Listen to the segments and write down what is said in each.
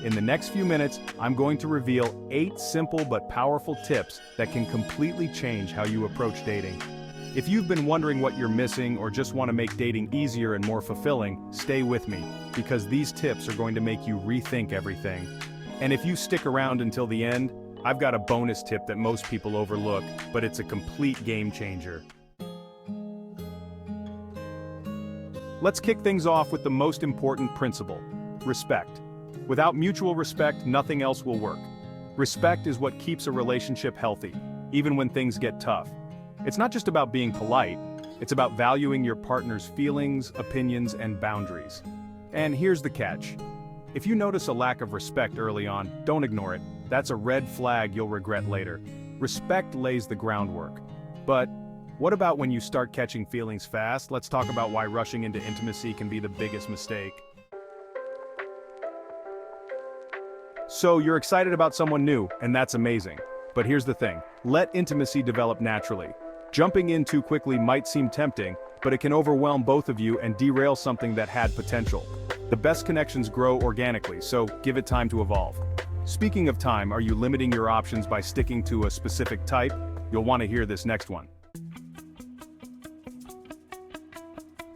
In the next few minutes, I'm going to reveal 8 simple but powerful tips that can completely change how you approach dating. If you've been wondering what you're missing or just want to make dating easier and more fulfilling, stay with me, because these tips are going to make you rethink everything. And if you stick around until the end, I've got a bonus tip that most people overlook, but it's a complete game changer. Let's kick things off with the most important principle: respect. Without mutual respect, nothing else will work. Respect is what keeps a relationship healthy, even when things get tough. It's not just about being polite, it's about valuing your partner's feelings, opinions, and boundaries. And here's the catch. If you notice a lack of respect early on, don't ignore it. That's a red flag you'll regret later. Respect lays the groundwork. But what about when you start catching feelings fast? Let's talk about why rushing into intimacy can be the biggest mistake. So you're excited about someone new, and that's amazing. But here's the thing, let intimacy develop naturally. Jumping in too quickly might seem tempting, but it can overwhelm both of you and derail something that had potential. The best connections grow organically, so give it time to evolve. Speaking of time, are you limiting your options by sticking to a specific type? You'll want to hear this next one.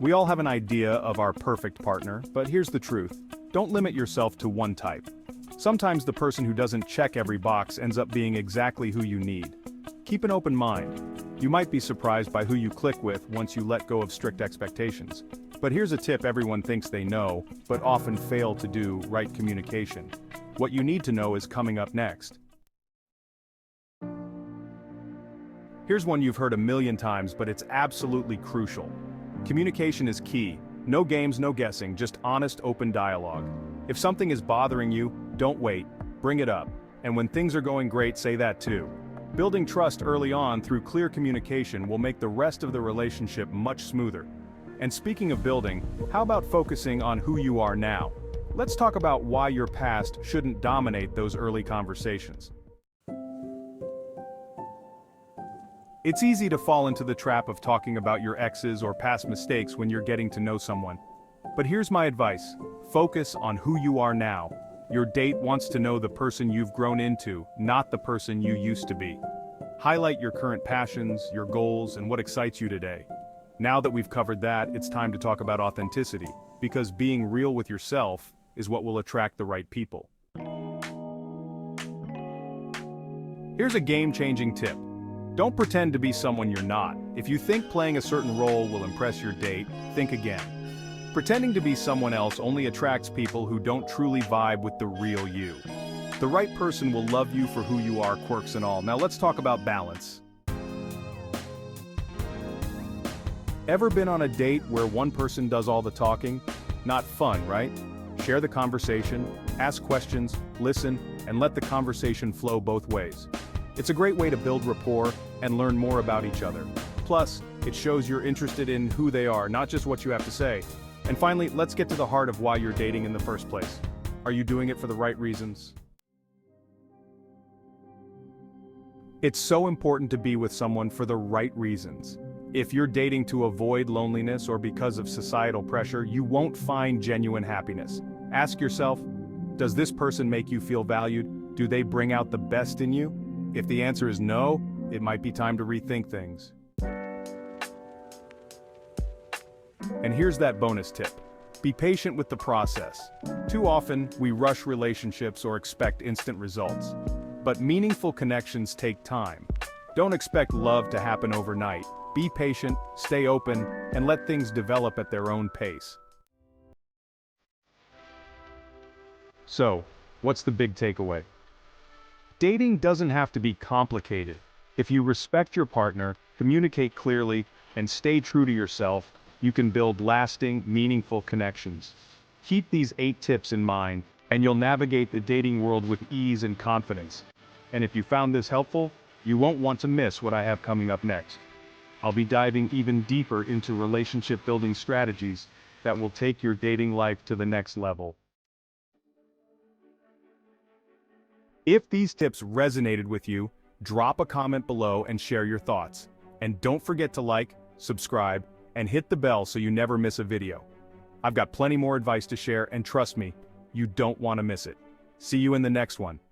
We all have an idea of our perfect partner, but here's the truth. Don't limit yourself to one type. Sometimes the person who doesn't check every box ends up being exactly who you need. Keep an open mind. You might be surprised by who you click with once you let go of strict expectations. But here's a tip everyone thinks they know, but often fail to do: right communication. What you need to know is coming up next. Here's one you've heard a million times, but it's absolutely crucial. Communication is key. No games, no guessing, just honest, open dialogue. If something is bothering you, don't wait, bring it up. And when things are going great, say that too. Building trust early on through clear communication will make the rest of the relationship much smoother. And speaking of building, how about focusing on who you are now? Let's talk about why your past shouldn't dominate those early conversations. It's easy to fall into the trap of talking about your exes or past mistakes when you're getting to know someone. But here's my advice: focus on who you are now. Your date wants to know the person you've grown into, not the person you used to be. Highlight your current passions, your goals, and what excites you today. Now that we've covered that, it's time to talk about authenticity, because being real with yourself is what will attract the right people. Here's a game-changing tip. Don't pretend to be someone you're not. If you think playing a certain role will impress your date, think again. Pretending to be someone else only attracts people who don't truly vibe with the real you. The right person will love you for who you are, quirks and all. Now let's talk about balance. Ever been on a date where one person does all the talking? Not fun, right? Share the conversation, ask questions, listen, and let the conversation flow both ways. It's a great way to build rapport and learn more about each other. Plus, it shows you're interested in who they are, not just what you have to say. And finally, let's get to the heart of why you're dating in the first place. Are you doing it for the right reasons? It's so important to be with someone for the right reasons. If you're dating to avoid loneliness or because of societal pressure, you won't find genuine happiness. Ask yourself, does this person make you feel valued? Do they bring out the best in you? If the answer is no, it might be time to rethink things. And here's that bonus tip. Be patient with the process. Too often, we rush relationships or expect instant results. But meaningful connections take time. Don't expect love to happen overnight. Be patient, stay open, and let things develop at their own pace. So, what's the big takeaway? Dating doesn't have to be complicated. If you respect your partner, communicate clearly, and stay true to yourself, you can build lasting, meaningful connections. Keep these 8 tips in mind, and you'll navigate the dating world with ease and confidence. And if you found this helpful, you won't want to miss what I have coming up next. I'll be diving even deeper into relationship building strategies that will take your dating life to the next level. If these tips resonated with you, drop a comment below and share your thoughts. And don't forget to like, subscribe, and hit the bell so you never miss a video. I've got plenty more advice to share, and trust me, you don't want to miss it. See you in the next one.